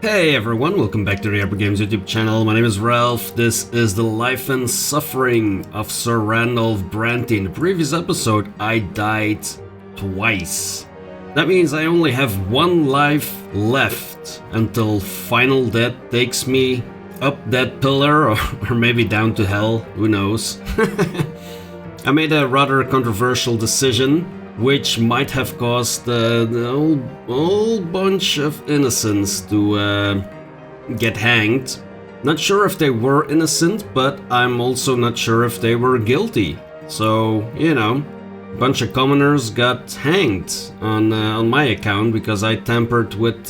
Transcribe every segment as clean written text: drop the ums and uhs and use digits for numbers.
Hey everyone, welcome back to the Epic Games YouTube channel. My name is Ralph. This is the life and suffering of Sir Randolph Brante. In the previous episode, I died twice. That means I only have one life left until final death takes me up that pillar or maybe down to hell, who knows. I made a rather controversial decision, which might have caused the whole bunch of innocents to get hanged. Not sure if they were innocent, but I'm also not sure if they were guilty. So, you know, a bunch of commoners got hanged on my account because I tampered with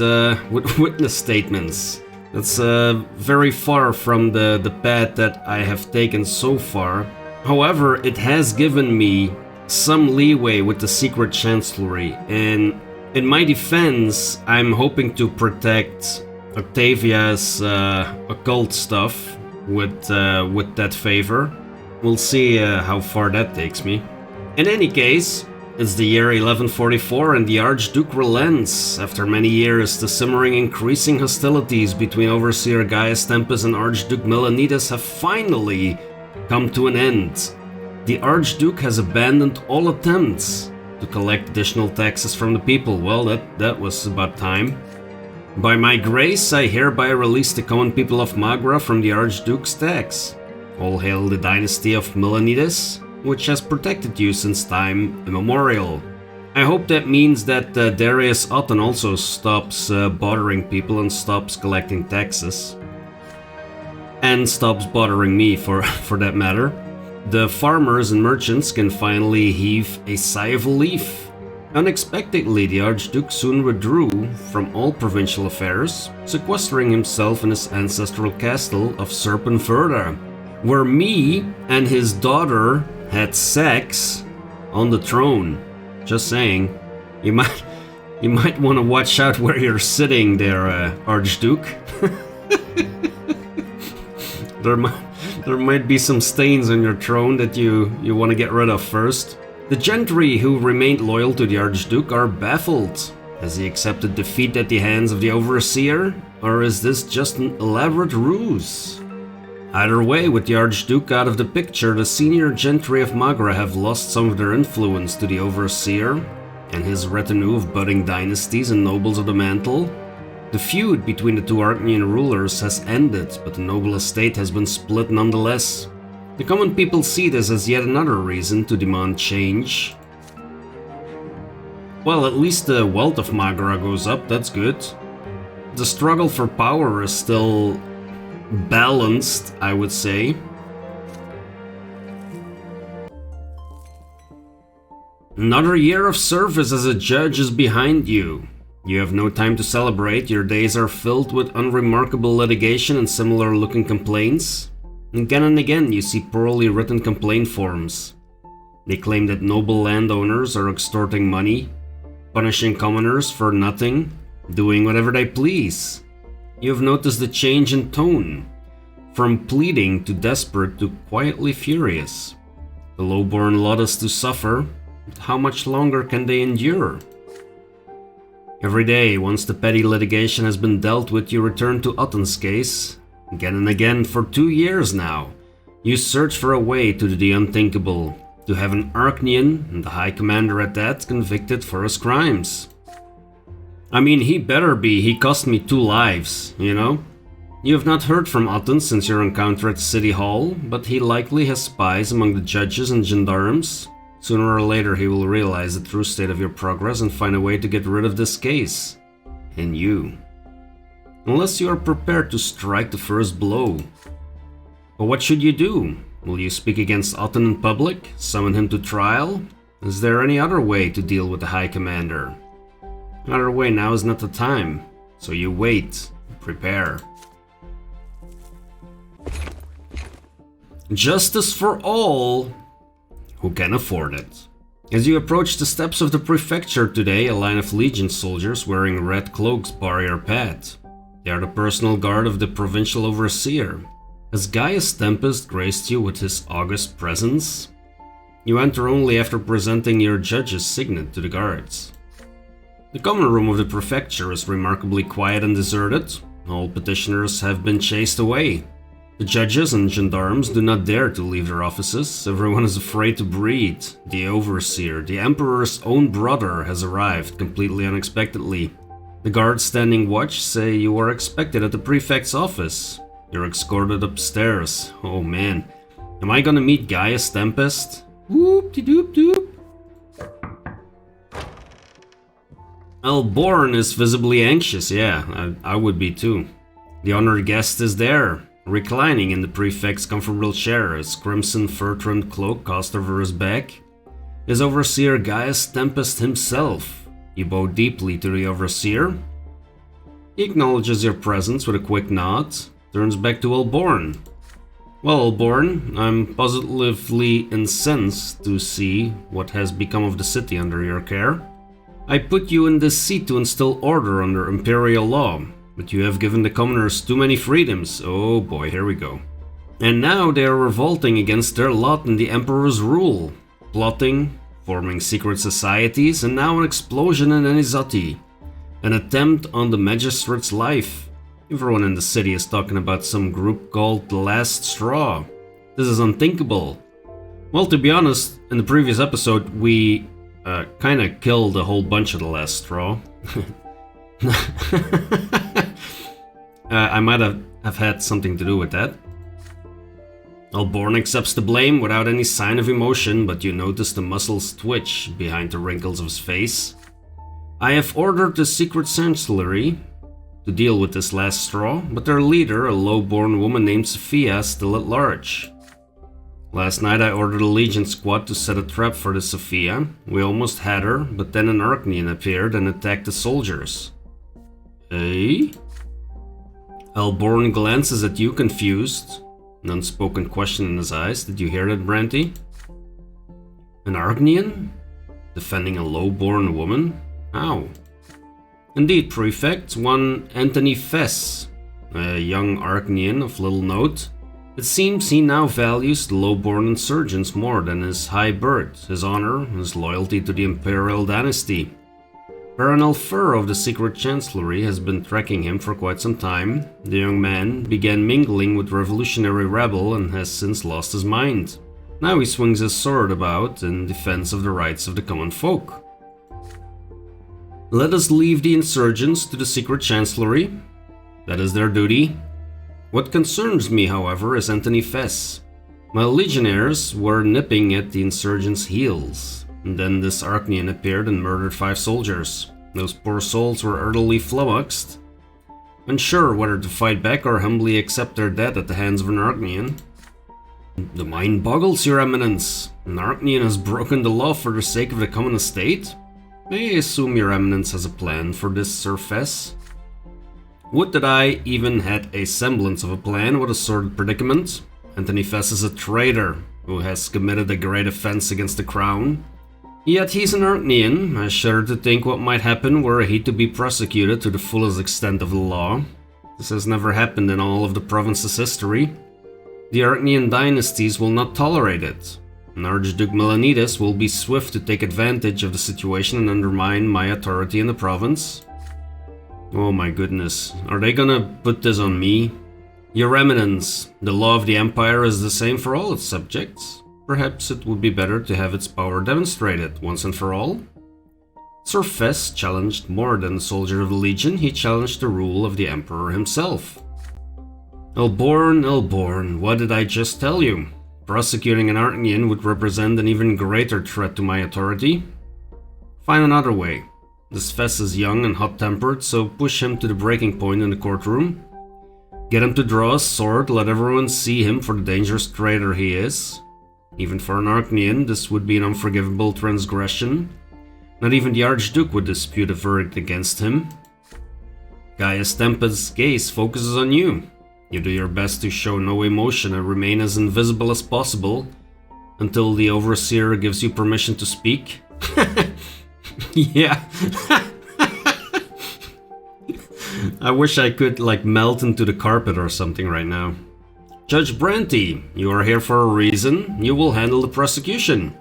witness statements. That's very far from the path that I have taken so far. However, it has given me some leeway with the secret chancellery, and in my defense, I'm hoping to protect Octavia's occult stuff with that favor. We'll see how far that takes me. In any case, it's the year 1144 and the Archduke relents. After many years, the simmering increasing hostilities between Overseer Gaius Tempest and Archduke Melanides have finally come to an end. The Archduke has abandoned all attempts to collect additional taxes from the people. Well, that was about time. By my grace, I hereby release the common people of Magra from the Archduke's tax. All hail the dynasty of Melanides, which has protected you since time immemorial. I hope that means that Darius Otton also stops bothering people and stops collecting taxes. And stops bothering me, for that matter. The farmers and merchants can finally heave a sigh of relief. Unexpectedly, the Archduke soon withdrew from all provincial affairs, sequestering himself in his ancestral castle of Serpenverda, where me and his daughter had sex on the throne. Just saying. You might want to watch out where you're sitting there, Archduke. There might be some stains on your throne that you want to get rid of first. The gentry who remained loyal to the Archduke are baffled. Has he accepted defeat at the hands of the Overseer? Or is this just an elaborate ruse? Either way, with the Archduke out of the picture, the senior gentry of Magra have lost some of their influence to the Overseer and his retinue of budding dynasties and nobles of the mantle. The feud between the two Arknian rulers has ended, but the noble estate has been split nonetheless. The common people see this as yet another reason to demand change. Well, at least the wealth of Magra goes up, that's good. The struggle for power is still balanced, I would say. Another year of service as a judge is behind you. You have no time to celebrate. Your days are filled with unremarkable litigation and similar looking complaints. Again and again you see poorly written complaint forms. They claim that noble landowners are extorting money, punishing commoners for nothing, doing whatever they please. You have noticed the change in tone, from pleading to desperate to quietly furious. The lowborn lot is to suffer, but how much longer can they endure? Every day, once the petty litigation has been dealt with, you return to Otton's case. Again and again for 2 years now. You search for a way to do the unthinkable, to have an Arknian, and the High Commander at that, convicted for his crimes. I mean, he better be, he cost me 2 lives, you know? You have not heard from Otton since your encounter at City Hall, but he likely has spies among the judges and gendarmes. Sooner or later he will realize the true state of your progress and find a way to get rid of this case. And you. Unless you are prepared to strike the first blow. But what should you do? Will you speak against Otton in public? Summon him to trial? Is there any other way to deal with the High Commander? Another way, now is not the time. So you wait. Prepare. Justice for all who can afford it. As you approach the steps of the prefecture today, a line of legion soldiers wearing red cloaks bar your path. They are the personal guard of the provincial overseer. Has Gaius Tempest graced you with his august presence? You enter only after presenting your judge's signet to the guards. The common room of the prefecture is remarkably quiet and deserted. All petitioners have been chased away. The judges and gendarmes do not dare to leave their offices. Everyone is afraid to breathe. The Overseer, the Emperor's own brother, has arrived completely unexpectedly. The guards standing watch say you are expected at the prefect's office. You're escorted upstairs. Oh man. Am I gonna meet Gaius Tempest? Whoop-de-doop-doop. Borne is visibly anxious, yeah, I would be too. The honored guest is there, reclining in the prefect's comfortable chair, his crimson fur-trimmed cloak cast over his back. Is Overseer Gaius Tempest himself. You bow deeply to the Overseer. He acknowledges your presence with a quick nod, turns back to Borne. Well, Borne, I'm positively incensed to see what has become of the city under your care. I put you in this seat to instill order under imperial law, but you have given the commoners too many freedoms. Oh boy, here we go. And now they are revolting against their lot in the Emperor's rule, plotting, forming secret societies, and now an explosion in Anizati. An attempt on the magistrate's life. Everyone in the city is talking about some group called The Last Straw. This is unthinkable. Well, to be honest, in the previous episode we kinda killed a whole bunch of The Last Straw. I might have had something to do with that. Borne accepts the blame without any sign of emotion, but you notice the muscles twitch behind the wrinkles of his face. I have ordered the secret chancellery to deal with this last straw, but their leader, a low-born woman named Sophia, is still at large. Last night I ordered a Legion squad to set a trap for the Sophia. We almost had her, but then an Arknian appeared and attacked the soldiers. Eh? Borne glances at you, confused. An unspoken question in his eyes. Did you hear that, Brante? An Arknian? Defending a low-born woman? How? Indeed, Prefect, one Anthony Fess, a young Arknian of little note. It seems he now values the low-born insurgents more than his high birth, his honor, his loyalty to the imperial dynasty. Baron Fur of the secret chancellery has been tracking him for quite some time. The young man began mingling with revolutionary rebel and has since lost his mind. Now he swings his sword about in defense of the rights of the common folk. Let us leave the insurgents to the secret chancellery. That is their duty. What concerns me, however, is Anthony Fess. My legionnaires were nipping at the insurgents' heels, and then this Arknian appeared and murdered 5 soldiers. Those poor souls were utterly flummoxed, unsure whether to fight back or humbly accept their death at the hands of an Arknian. The mind boggles, Your Eminence. An Arknian has broken the law for the sake of the common estate? May I assume Your Eminence has a plan for this, Sir Fess? Would that I even had a semblance of a plan with a sordid predicament. Anthony Fess is a traitor who has committed a great offense against the crown. Yet he's an Arknian. I shudder to think what might happen were he to be prosecuted to the fullest extent of the law. This has never happened in all of the province's history. The Arknian dynasties will not tolerate it. And Archduke Melanides will be swift to take advantage of the situation and undermine my authority in the province. Oh my goodness, are they gonna put this on me? Your Eminence, the law of the Empire is the same for all its subjects. Perhaps it would be better to have its power demonstrated once and for all. Sir Fess challenged more than a soldier of the Legion, he challenged the rule of the Emperor himself. Borne, what did I just tell you? Prosecuting an Arknian would represent an even greater threat to my authority. Find another way. This Fess is young and hot-tempered, so push him to the breaking point in the courtroom. Get him to draw a sword, let everyone see him for the dangerous traitor he is. Even for an Arknian, this would be an unforgivable transgression. Not even the Archduke would dispute a verdict against him. Gaius Tempest's gaze focuses on you. You do your best to show no emotion and remain as invisible as possible until the Overseer gives you permission to speak. Yeah. I wish I could melt into the carpet or something right now. Judge Brante, you are here for a reason. You will handle the prosecution.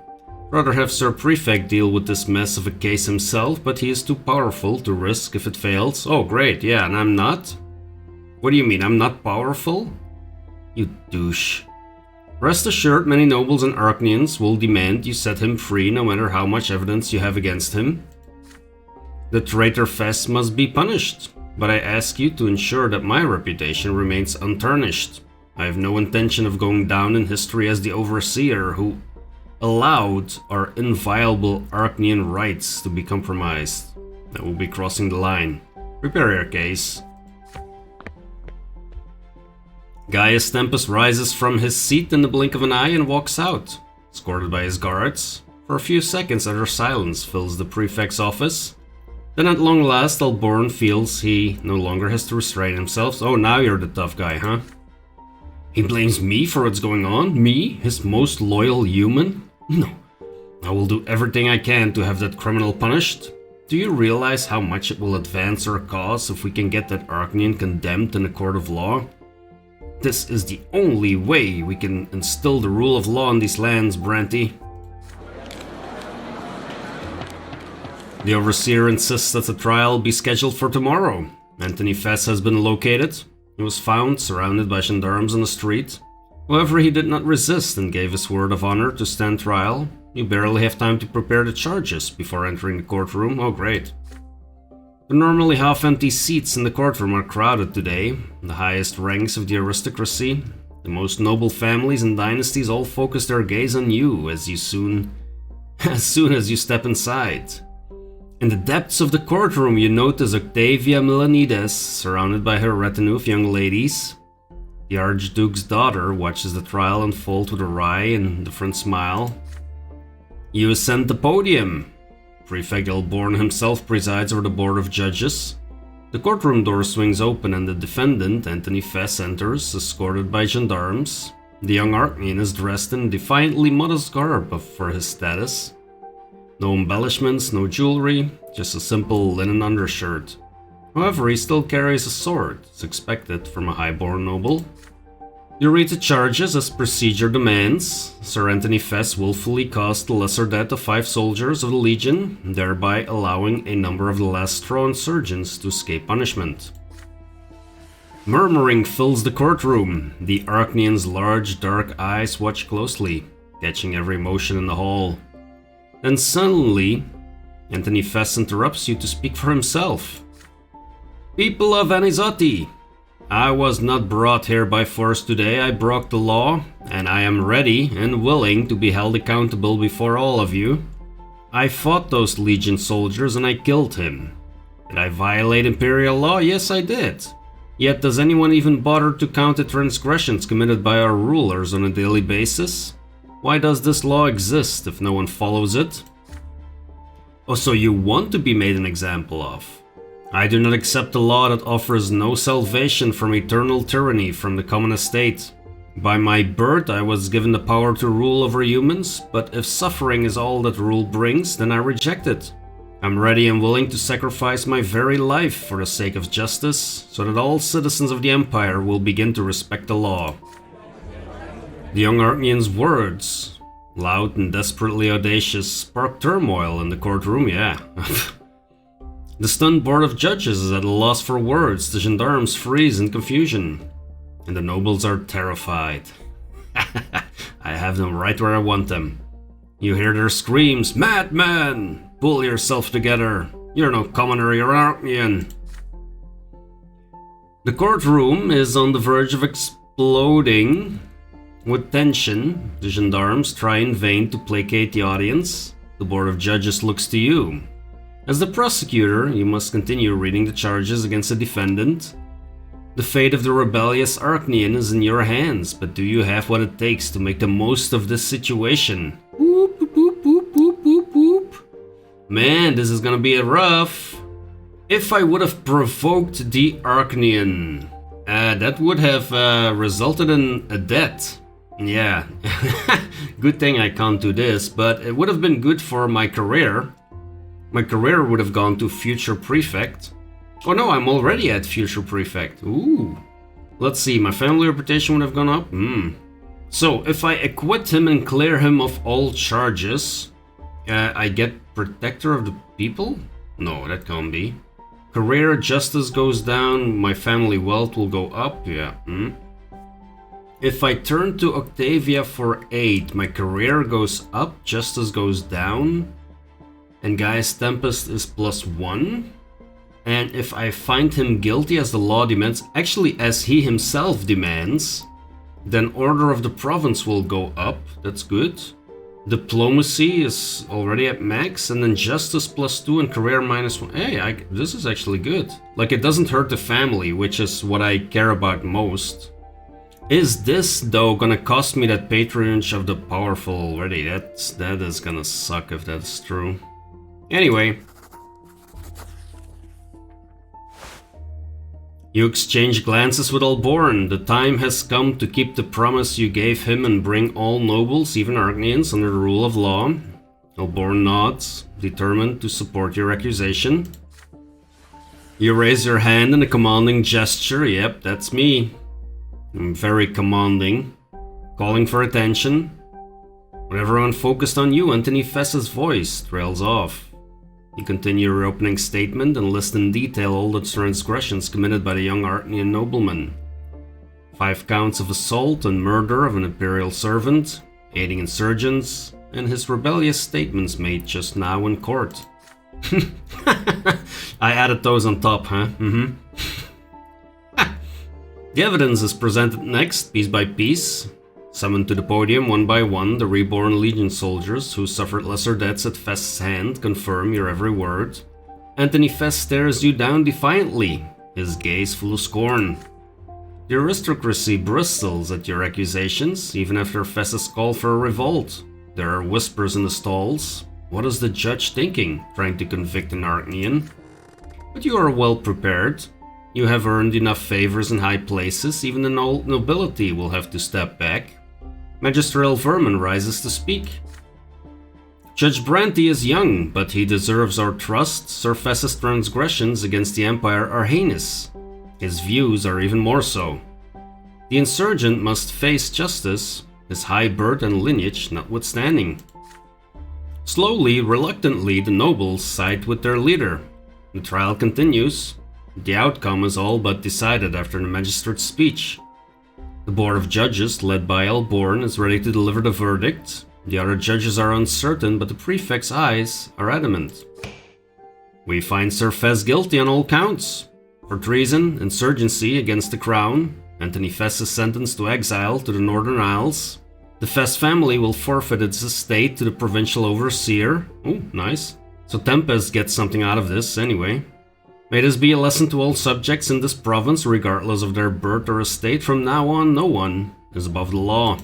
Rather have Sir Prefect deal with this mess of a case himself, but he is too powerful to risk if it fails. Oh great, yeah, and I'm not? What do you mean, I'm not powerful? You douche. Rest assured, many nobles and Arknians will demand you set him free no matter how much evidence you have against him. The traitor Fess must be punished, but I ask you to ensure that my reputation remains untarnished. I have no intention of going down in history as the Overseer who allowed our inviolable Arknian rights to be compromised. That will be crossing the line. Prepare your case. Gaius Tempest rises from his seat in the blink of an eye and walks out, escorted by his guards. For a few seconds utter silence fills the prefect's office. Then at long last Borne feels he no longer has to restrain himself. Oh, now you're the tough guy, huh? He blames me for what's going on? Me, his most loyal human? No. I will do everything I can to have that criminal punished. Do you realize how much it will advance our cause if we can get that Arknian condemned in a court of law? This is the only way we can instill the rule of law in these lands, Brante. The Overseer insists that the trial be scheduled for tomorrow. Anthony Fess has been located. He was found surrounded by gendarmes on the street. However, he did not resist and gave his word of honor to stand trial. You barely have time to prepare the charges before entering the courtroom. Oh, great. The normally half-empty seats in the courtroom are crowded today. The highest ranks of the aristocracy, the most noble families and dynasties all focus their gaze on you as soon as you step inside. In the depths of the courtroom, you notice Octavia Milanides, surrounded by her retinue of young ladies. The Archduke's daughter watches the trial unfold with a wry and indifferent smile. You ascend the podium. Prefect Borne himself presides over the board of judges. The courtroom door swings open and the defendant, Anthony Fess, enters, escorted by gendarmes. The young Arknian is dressed in defiantly modest garb for his status. No embellishments, no jewelry, just a simple linen undershirt. However, he still carries a sword, as expected from a high-born noble. You read the charges as procedure demands. Sir Anthony Fess willfully caused the lesser death of 5 soldiers of the Legion, thereby allowing a number of the last straw insurgents to escape punishment. Murmuring fills the courtroom. The Arknian's large, dark eyes watch closely, catching every motion in the hall. Then suddenly, Anthony Fess interrupts you to speak for himself. People of Anizotti, I was not brought here by force today. I broke the law, and I am ready and willing to be held accountable before all of you. I fought those Legion soldiers and I killed him. Did I violate Imperial law? Yes, I did. Yet does anyone even bother to count the transgressions committed by our rulers on a daily basis? Why does this law exist if no one follows it? Oh, so you want to be made an example of? I do not accept a law that offers no salvation from eternal tyranny from the common estate. By my birth I was given the power to rule over humans, but if suffering is all that rule brings, then I reject it. I'm ready and willing to sacrifice my very life for the sake of justice, so that all citizens of the Empire will begin to respect the law. The young Arknian's words, loud and desperately audacious, spark turmoil in the courtroom, yeah. The stunned board of judges is at a loss for words, the gendarmes freeze in confusion, and the nobles are terrified. I have them right where I want them. You hear their screams, "Madman! Pull yourself together! You're no commoner, you're an Arknian!" The courtroom is on the verge of exploding with tension. The gendarmes try in vain to placate the audience. The board of judges looks to you. As the prosecutor, you must continue reading the charges against the defendant. The fate of the rebellious Arknian is in your hands, but do you have what it takes to make the most of this situation? Boop, boop, boop, boop, boop, boop. Man, this is gonna be rough. If I would have provoked the Arknian, that would have resulted in a death. Yeah, good thing I can't do this, but it would have been good for my career. My career would have gone to future prefect. Oh no, I'm already at future prefect. Ooh. Let's see, my family reputation would have gone up. So, if I acquit him and clear him of all charges, I get protector of the people? No, that can't be. Career justice goes down, my family wealth will go up, yeah. If I turn to Octavia for aid, my career goes up, justice goes down, and Gaius Tempest is +1. And if I find him guilty as the law demands, actually as he himself demands, then order of the province will go up, that's good. Diplomacy is already at max, and then justice +2 and career -1. Hey, this is actually good. Like, it doesn't hurt the family, which is what I care about most. Is this, though, gonna cost me that patronage of the powerful already? That is gonna suck if that's true. Anyway. You exchange glances with Borne. The time has come to keep the promise you gave him and bring all nobles, even Arknians, under the rule of law. Borne nods, determined to support your accusation. You raise your hand in a commanding gesture. Yep, that's me. I'm very commanding. Calling for attention. With everyone focused on you, Anthony Fess's voice trails off. You continue your opening statement and list in detail all the transgressions committed by the young Arknian nobleman. 5 counts of assault and murder of an imperial servant, aiding insurgents, and his rebellious statements made just now in court. I added those on top, huh? The evidence is presented next, piece by piece. Summoned to the podium one by one, the reborn Legion soldiers who suffered lesser deaths at Fess's hand confirm your every word. Anthony Fess stares you down defiantly, his gaze full of scorn. The aristocracy bristles at your accusations, even after Fess's call for a revolt. There are whispers in the stalls. What is the judge thinking, trying to convict an Arknian? But you are well prepared. You have earned enough favors in high places, even the nobility will have to step back. Magistral Vermin rises to speak. Judge Brante is young, but he deserves our trust. Sir Fess's transgressions against the Empire are heinous. His views are even more so. The insurgent must face justice, his high birth and lineage notwithstanding. Slowly, reluctantly, the nobles side with their leader. The trial continues. The outcome is all but decided after the magistrate's speech. The board of judges, led by Borne, is ready to deliver the verdict. The other judges are uncertain, but the prefect's eyes are adamant. We find Sir Fess guilty on all counts. For treason, insurgency against the crown, Anthony Fess is sentenced to exile to the Northern Isles. The Fess family will forfeit its estate to the provincial overseer. Oh, nice. So Tempest gets something out of this, anyway. May this be a lesson to all subjects in this province, regardless of their birth or estate. From now on, no one is above the law.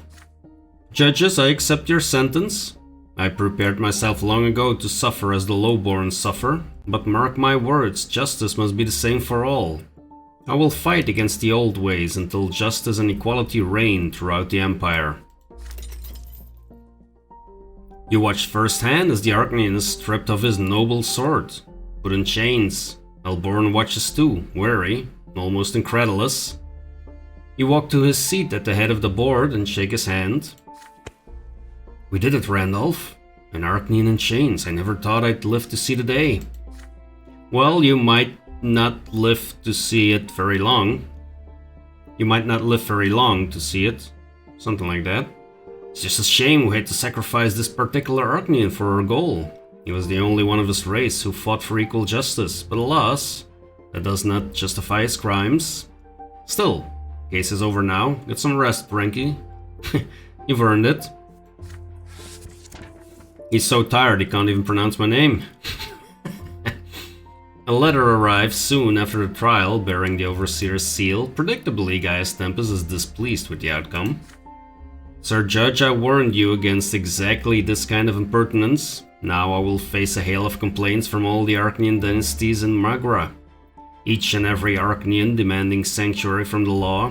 Judges, I accept your sentence. I prepared myself long ago to suffer as the lowborn suffer, but mark my words, justice must be the same for all. I will fight against the old ways until justice and equality reign throughout the Empire. You watch firsthand as the Arknian is stripped of his noble sword, put in chains. Borne watches too, wary, almost incredulous. You walk to his seat at the head of the board and shake his hand. We did it, Randolph. An Arknian in chains. I never thought I'd live to see the day. Well, you might not live to see it very long. You might not live very long to see it. Something like that. It's just a shame we had to sacrifice this particular Arknian for our goal. He was the only one of his race who fought for equal justice, but alas, that does not justify his crimes. Still, case is over now. Get some rest, Frankie. You've earned it. He's so tired he can't even pronounce my name. A letter arrives soon after the trial bearing the Overseer's seal. Predictably, Gaius Tempest is displeased with the outcome. Sir Judge, I warned you against exactly this kind of impertinence. Now I will face a hail of complaints from all the Arknian dynasties in Magra. Each and every Arknian demanding sanctuary from the law.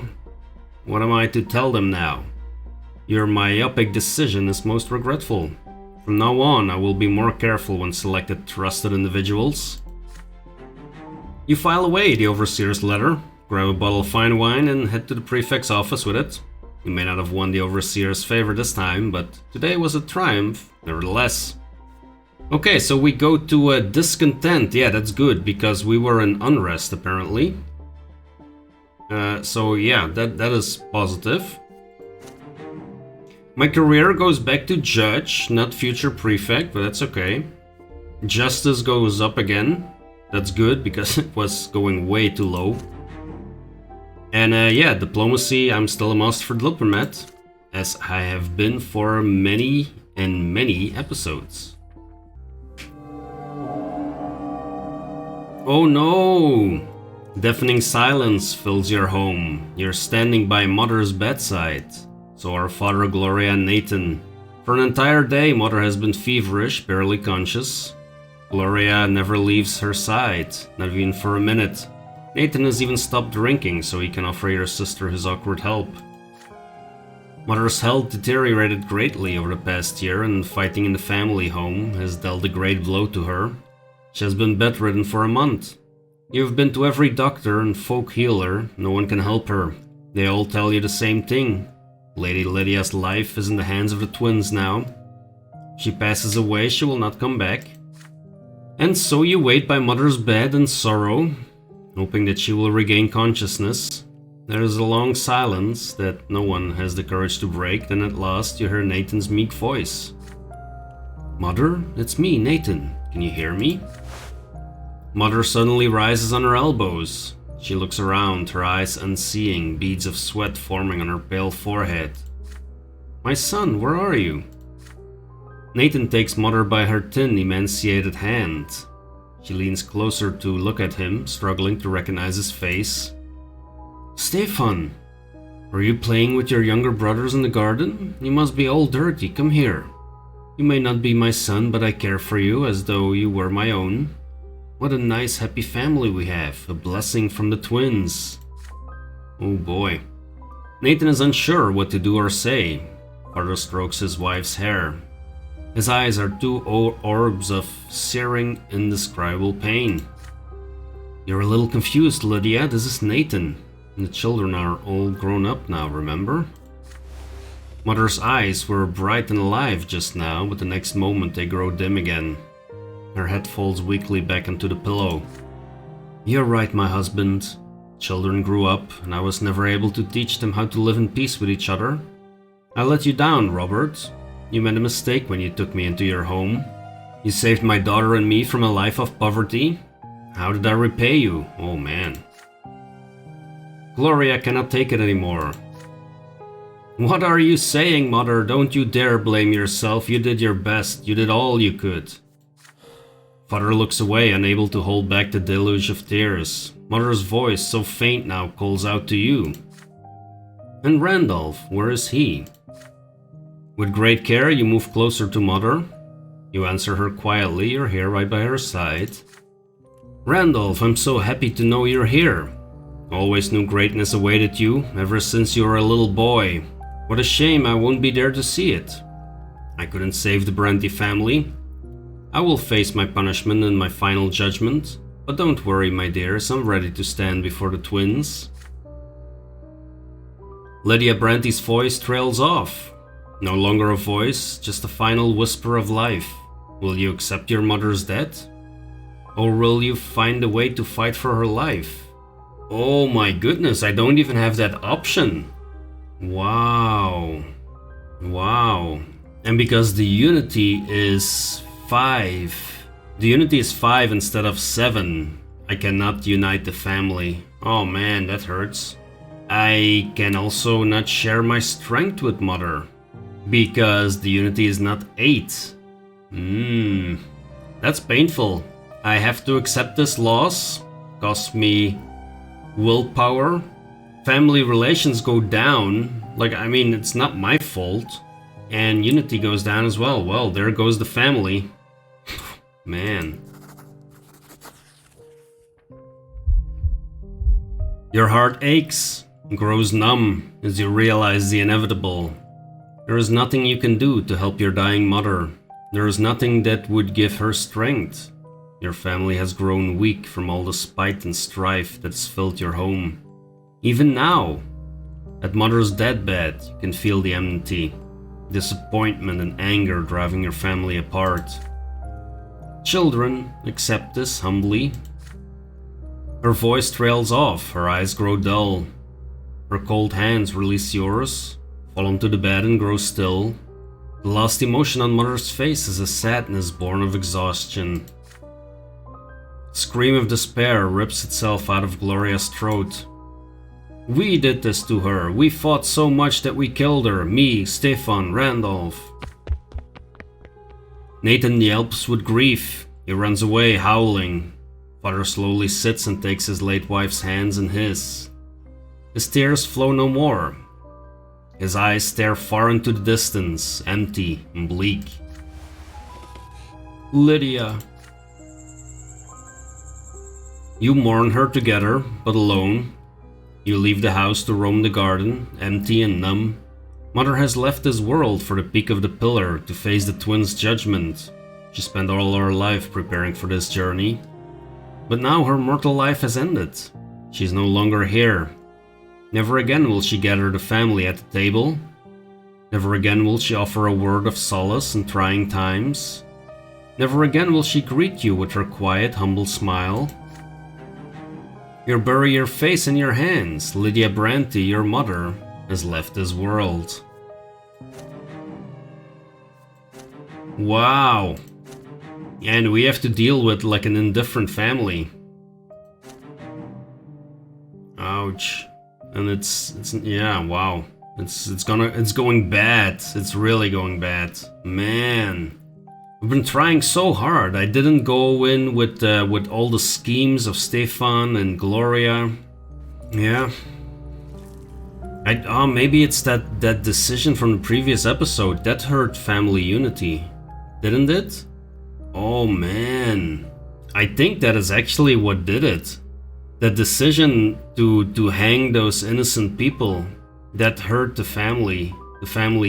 What am I to tell them now? Your myopic decision is most regretful. From now on, I will be more careful when selected trusted individuals. You file away the Overseer's letter, grab a bottle of fine wine and head to the prefect's office with it. You may not have won the Overseer's favor this time, but today was a triumph, nevertheless. Okay, so we go to discontent. Yeah, that's good, because we were in unrest, apparently. So yeah, that is positive. My career goes back to judge, not future prefect, but that's okay. Justice goes up again. That's good, because it was going way too low. And yeah, diplomacy, I'm still a master diplomat, as I have been for many and many episodes. Oh no! Deafening silence fills your home. You're standing by Mother's bedside. So are Father, Gloria, and Nathan. For an entire day, Mother has been feverish, barely conscious. Gloria never leaves her side, not even for a minute. Nathan has even stopped drinking so he can offer your sister his awkward help. Mother's health deteriorated greatly over the past year, and fighting in the family home has dealt a great blow to her. She has been bedridden for a month. You've been to every doctor and folk healer, no one can help her. They all tell you the same thing. Lady Lydia's life is in the hands of the twins now. She passes away, she will not come back. And so you wait by Mother's bed in sorrow, hoping that she will regain consciousness. There is a long silence that no one has the courage to break, then at last you hear Nathan's meek voice. Mother, it's me, Nathan. Can you hear me? Mother suddenly rises on her elbows. She looks around, her eyes unseeing, beads of sweat forming on her pale forehead. My son, where are you? Nathan takes Mother by her thin, emaciated hand. She leans closer to look at him, struggling to recognize his face. Stefan, were you playing with your younger brothers in the garden? You must be all dirty, come here. You may not be my son, but I care for you as though you were my own. What a nice, happy family we have, a blessing from the twins. Oh boy. Nathan is unsure what to do or say. Father strokes his wife's hair. His eyes are two orbs of searing, indescribable pain. You're a little confused, Lydia. This is Nathan. And the children are all grown up now, remember? Mother's eyes were bright and alive just now, but the next moment they grow dim again. Her head falls weakly back into the pillow. You're right, my husband. Children grew up, and I was never able to teach them how to live in peace with each other. I let you down, Robert. You made a mistake when you took me into your home. You saved my daughter and me from a life of poverty. How did I repay you? Oh man. Gloria cannot take it anymore. What are you saying, Mother? Don't you dare blame yourself. You did your best. You did all you could. Father looks away, unable to hold back the deluge of tears. Mother's voice, so faint now, calls out to you. And Randolph, where is he? With great care, you move closer to Mother. You answer her quietly, you're here right by her side. Randolph, I'm so happy to know you're here. Always knew greatness awaited you, ever since you were a little boy. What a shame I won't be there to see it. I couldn't save the Brante family. I will face my punishment and my final judgment, but don't worry, my dears, I'm ready to stand before the twins. Lydia Brante's voice trails off. No longer a voice, just a final whisper of life. Will you accept your mother's death? Or will you find a way to fight for her life? Oh my goodness, I don't even have that option. Wow. Wow. And because the unity is 5. The unity is 5 instead of 7. I cannot unite the family. Oh man, that hurts. I can also not share my strength with Mother. Because the unity is not 8. That's painful. I have to accept this loss. Costs me willpower. Family relations go down. Like, I mean, it's not my fault. And unity goes down as well. Well, there goes the family. Man. Your heart aches, grows numb as you realize the inevitable. There is nothing you can do to help your dying mother. There is nothing that would give her strength. Your family has grown weak from all the spite and strife that's filled your home. Even now, at Mother's deathbed, you can feel the enmity, disappointment and anger driving your family apart. Children, accept this humbly. Her voice trails off, her eyes grow dull. Her cold hands release yours, fall onto the bed and grow still. The last emotion on Mother's face is a sadness born of exhaustion. A scream of despair rips itself out of Gloria's throat. We did this to her. We fought so much that we killed her. Me, Stefan, Randolph. Nathan yelps with grief. He runs away, howling. Father slowly sits and takes his late wife's hands in his. His tears flow no more. His eyes stare far into the distance, empty and bleak. Lydia. You mourn her together, but alone. You leave the house to roam the garden, empty and numb. Mother has left this world for the peak of the pillar to face the twins' judgment. She spent all her life preparing for this journey. But now her mortal life has ended. She's no longer here. Never again will she gather the family at the table. Never again will she offer a word of solace in trying times. Never again will she greet you with her quiet, humble smile. You bury your face in your hands. Lydia Brante, your mother, has left this world. Wow. And we have to deal with like an indifferent family. Ouch. And it's yeah, wow. It's going bad. It's really going bad. Man. I've been trying so hard. I didn't go in with all the schemes of Stefan and Gloria. Yeah. Maybe it's that decision from the previous episode that hurt family unity, didn't it? Oh man, I think that is actually what did it. The decision to hang those innocent people that hurt the family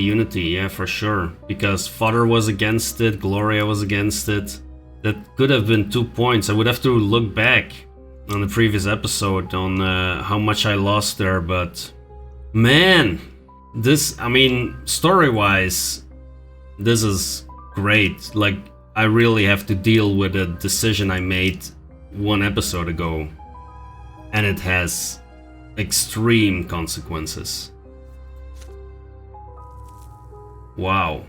unity, yeah, for sure. Because Father was against it, Gloria was against it. That could have been 2 points. I would have to look back on the previous episode on how much I lost there, but man, this, I mean, story-wise, this is great. Like, I really have to deal with a decision I made 1 episode ago, and it has extreme consequences. Wow.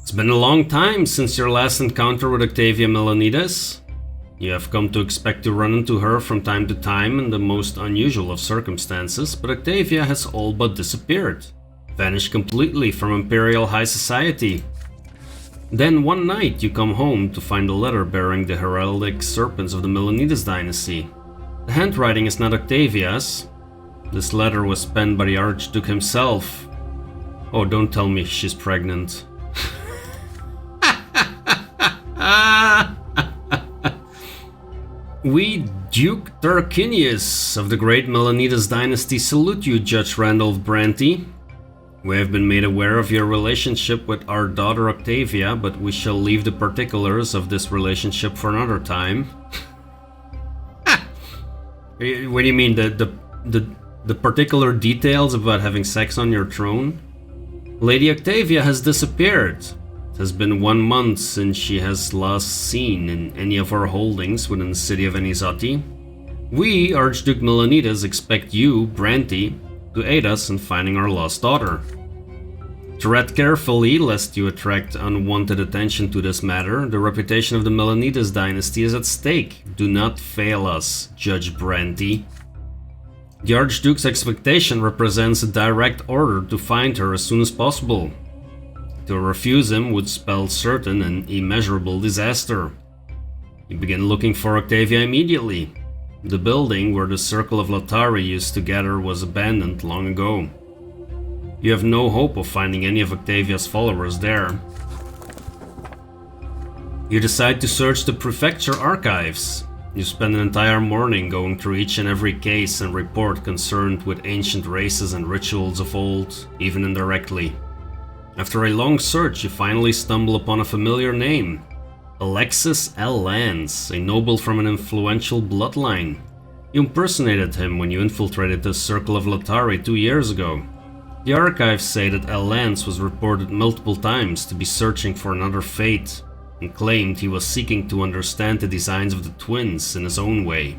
It's been a long time since your last encounter with Octavia Melanides. You have come to expect to run into her from time to time in the most unusual of circumstances, but Octavia has all but disappeared, vanished completely from Imperial High Society. Then one night you come home to find a letter bearing the heraldic serpents of the Melanides dynasty. The handwriting is not Octavia's. This letter was penned by the Archduke himself. Oh, don't tell me she's pregnant. We, Duke Tarquinius of the great Melanides dynasty, salute you, Judge Randolph Brante. We have been made aware of your relationship with our daughter Octavia, but we shall leave the particulars of this relationship for another time. What do you mean, the particular details about having sex on your throne? Lady Octavia has disappeared. It has been 1 month since she has last seen in any of our holdings within the city of Anizati. We, Archduke Melanides, expect you, Brante, to aid us in finding our lost daughter. Tread carefully, lest you attract unwanted attention to this matter. The reputation of the Melanides dynasty is at stake. Do not fail us, Judge Brante. The Archduke's expectation represents a direct order to find her as soon as possible. To refuse him would spell certain and immeasurable disaster. You begin looking for Octavia immediately. The building where the Circle of La-Tari used to gather was abandoned long ago. You have no hope of finding any of Octavia's followers there. You decide to search the prefecture archives. You spend an entire morning going through each and every case and report concerned with ancient races and rituals of old, even indirectly. After a long search, you finally stumble upon a familiar name. Alexis L. Lance, a noble from an influential bloodline. You impersonated him when you infiltrated the Circle of La-Tari 2 years ago. The archives say that Lance was reported multiple times to be searching for another fate, and claimed he was seeking to understand the designs of the twins in his own way.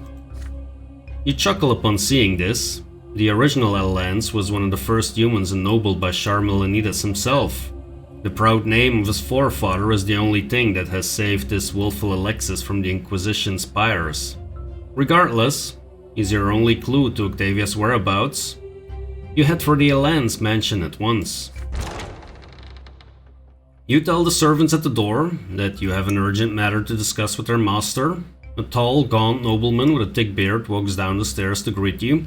You chuckle upon seeing this. The original Lance was one of the first humans ennobled by Shar Melanides himself. The proud name of his forefather is the only thing that has saved this willful Alexis from the Inquisition's pyres. Regardless, he's your only clue to Octavia's whereabouts. You head for the Lance mansion at once. You tell the servants at the door that you have an urgent matter to discuss with their master. A tall, gaunt nobleman with a thick beard walks down the stairs to greet you,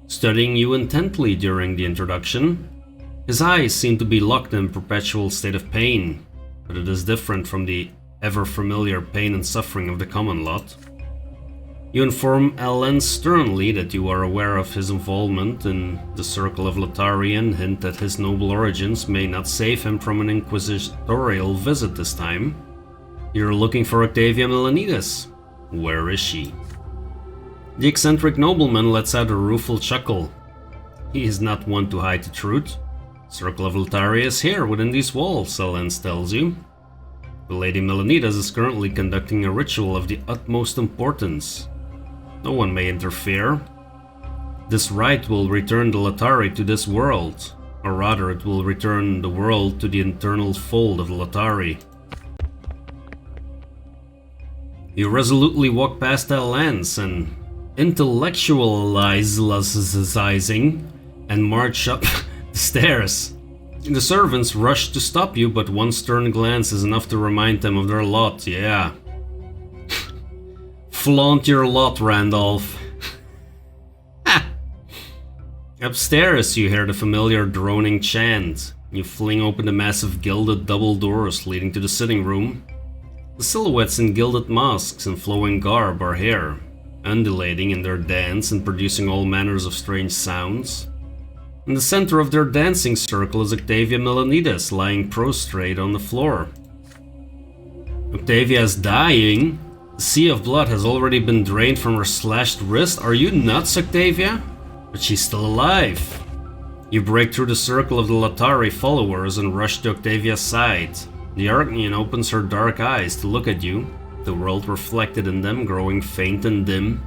studying you intently during the introduction. His eyes seem to be locked in a perpetual state of pain, but it is different from the ever-familiar pain and suffering of the common lot. You inform Lance sternly that you are aware of his involvement in the circle of La-Tari and hint that his noble origins may not save him from an inquisitorial visit this time. You're looking for Octavia Melanides. Where is she? The eccentric nobleman lets out a rueful chuckle. He is not one to hide the truth. Circle of La-Tari is here within these walls, Lance tells you. The Lady Melanides is currently conducting a ritual of the utmost importance. No one may interfere. This rite will return the La-Tari to this world, or rather it will return the world to the internal fold of the La-Tari. You resolutely walk past Lance and intellectualizing and march up the stairs. The servants rush to stop you, but one stern glance is enough to remind them of their lot, yeah. Flaunt your lot, Randolph. Upstairs, you hear the familiar droning chant. You fling open the massive gilded double doors leading to the sitting room. The silhouettes in gilded masks and flowing garb are here, undulating in their dance and producing all manners of strange sounds. In the center of their dancing circle is Octavia Melanides, lying prostrate on the floor. Octavia is dying. The sea of blood has already been drained from her slashed wrist. Are you nuts, Octavia? But she's still alive. You break through the circle of the La-Tari followers and rush to Octavia's side. The Arknian opens her dark eyes to look at you, the world reflected in them growing faint and dim.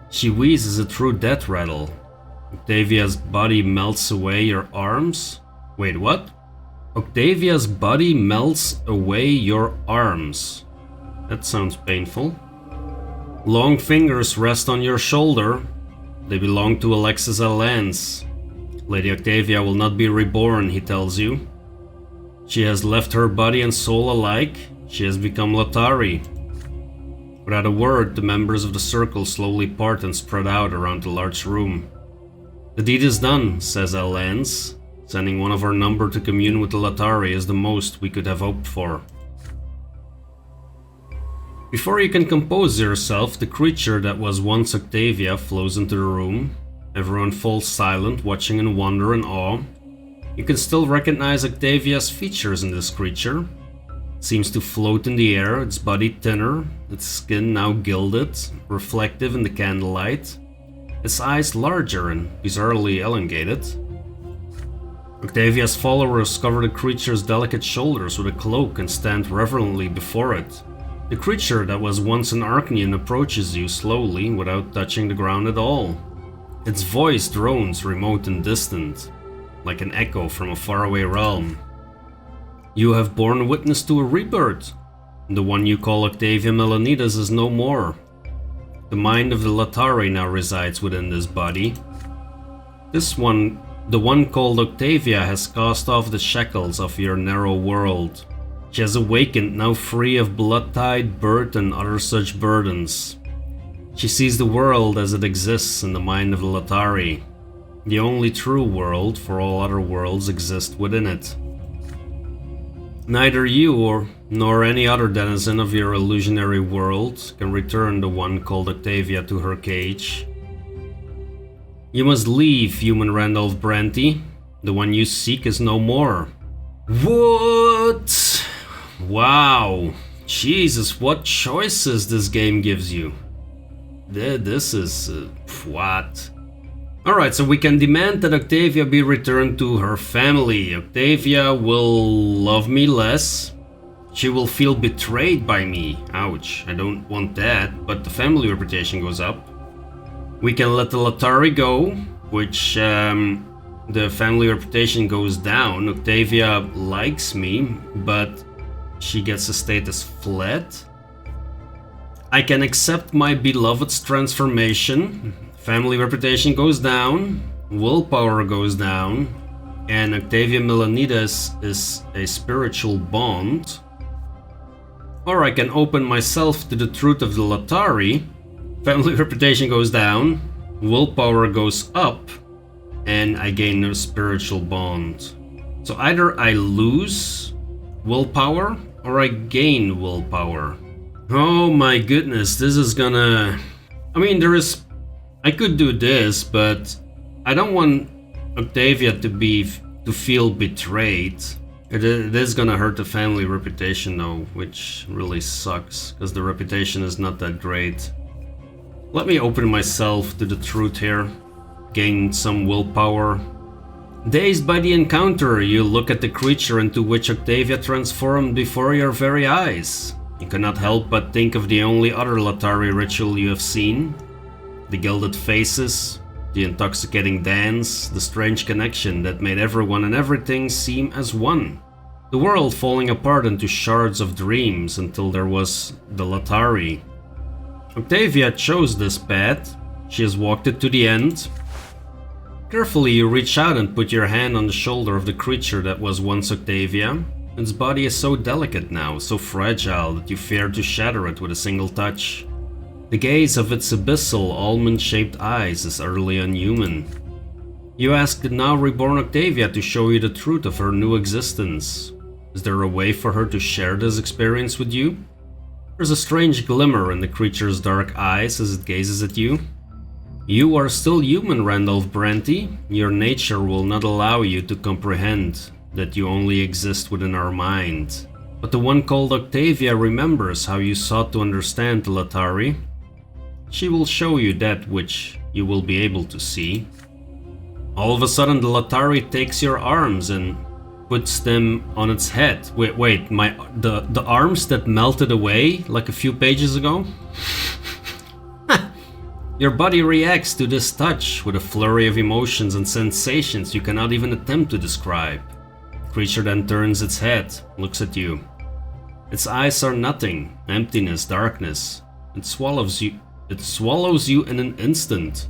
She wheezes a true death rattle. Octavia's body melts away your arms? Wait, what? Octavia's body melts away your arms. That sounds painful. Long fingers rest on your shoulder. They belong to Alexis Lance. Lady Octavia will not be reborn, he tells you. She has left her body and soul alike. She has become La-Tari. Without a word, the members of the circle slowly part and spread out around the large room. The deed is done, says Lance. Sending one of our number to commune with the La-Tari is the most we could have hoped for. Before you can compose yourself, the creature that was once Octavia flows into the room. Everyone falls silent, watching in wonder and awe. You can still recognize Octavia's features in this creature. It seems to float in the air, its body thinner, its skin now gilded, reflective in the candlelight, its eyes larger and bizarrely elongated. Octavia's followers cover the creature's delicate shoulders with a cloak and stand reverently before it. The creature that was once an Arknian approaches you slowly without touching the ground at all. Its voice drones remote and distant, like an echo from a faraway realm. You have borne witness to a rebirth. The one you call Octavia Melanides is no more. The mind of the La-Tari now resides within this body. The one called Octavia, has cast off the shackles of your narrow world. She has awakened, now free of blood-tied birth and other such burdens. She sees the world as it exists in the mind of the La-Tari. The only true world, for all other worlds exist within it. Neither you nor any other denizen of your illusionary world can return the one called Octavia to her cage. You must leave, human Randolph Brante. The one you seek is no more. What? Wow. Jesus, what choices this game gives you. This is... what? Alright, so we can demand that Octavia be returned to her family. Octavia will love me less. She will feel betrayed by me. Ouch, I don't want that, but the family reputation goes up. We can let the La-Tari go, which the family reputation goes down. Octavia likes me, but she gets a status fled. I can accept my beloved's transformation. Family reputation goes down, willpower goes down, and Octavia Melanides is a spiritual bond. Or I can open myself to the truth of the La-Tari. Family reputation goes down, willpower goes up, and I gain a spiritual bond. So either I lose willpower or I gain willpower. Oh my goodness, this is gonna... I mean, I could do this, but I don't want Octavia to feel betrayed. It is gonna hurt the family reputation though, which really sucks, because the reputation is not that great. Let me open myself to the truth here, gain some willpower. Dazed by the encounter, you look at the creature into which Octavia transformed before your very eyes. You cannot help but think of the only other La-Tari ritual you have seen. The gilded faces, the intoxicating dance, the strange connection that made everyone and everything seem as one. The world falling apart into shards of dreams until there was the La-Tari. Octavia chose this path. She has walked it to the end. Carefully you reach out and put your hand on the shoulder of the creature that was once Octavia. Its body is so delicate now, so fragile that you fear to shatter it with a single touch. The gaze of its abyssal, almond-shaped eyes is utterly unhuman. You ask the now reborn Octavia to show you the truth of her new existence. Is there a way for her to share this experience with you? There's a strange glimmer in the creature's dark eyes as it gazes at you. You are still human, Randolph Brante. Your nature will not allow you to comprehend that you only exist within our mind. But the one called Octavia remembers how you sought to understand the La-Tari. She will show you that which you will be able to see. All of a sudden the La-Tari takes your arms and puts them on its head. Wait, the arms that melted away like a few pages ago? Your body reacts to this touch with a flurry of emotions and sensations you cannot even attempt to describe. The creature then turns its head, looks at you. Its eyes are nothing, emptiness, darkness. It swallows you in an instant.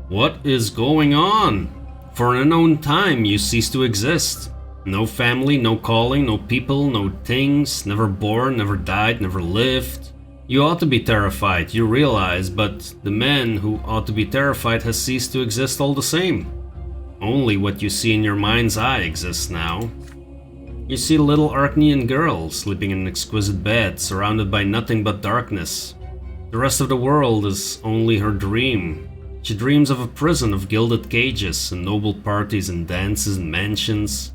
What is going on? For an unknown time you cease to exist. No family, no calling, no people, no things, never born, never died, never lived. You ought to be terrified, you realize, but the man who ought to be terrified has ceased to exist all the same. Only what you see in your mind's eye exists now. You see a little Arknian girl sleeping in an exquisite bed, surrounded by nothing but darkness. The rest of the world is only her dream. She dreams of a prison of gilded cages and noble parties and dances and mansions,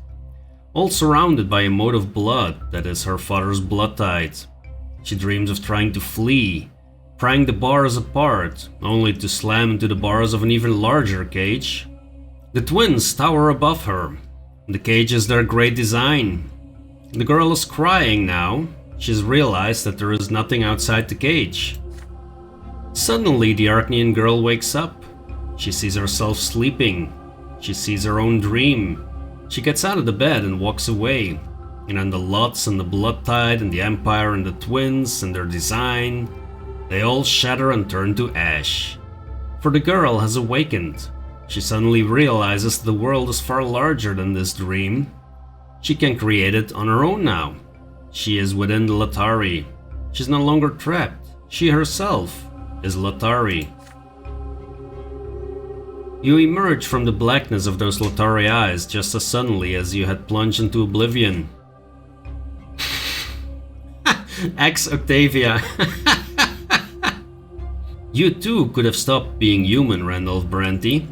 all surrounded by a moat of blood that is her father's blood tide. She dreams of trying to flee, prying the bars apart, only to slam into the bars of an even larger cage. The twins tower above her. The cage is their great design. The girl is crying now. She's realized that there is nothing outside the cage. Suddenly, the Arknian girl wakes up. She sees herself sleeping. She sees her own dream. She gets out of the bed and walks away. And then the Lots and the Blood Tide and the Empire and the twins and their design, they all shatter and turn to ash. For the girl has awakened. She suddenly realizes the world is far larger than this dream. She can create it on her own now. She is within the La-Tari. She's no longer trapped. She herself is La-Tari. You emerge from the blackness of those La-Tari eyes just as suddenly as you had plunged into oblivion. Ex-Octavia. You too could have stopped being human, Randolph Brante.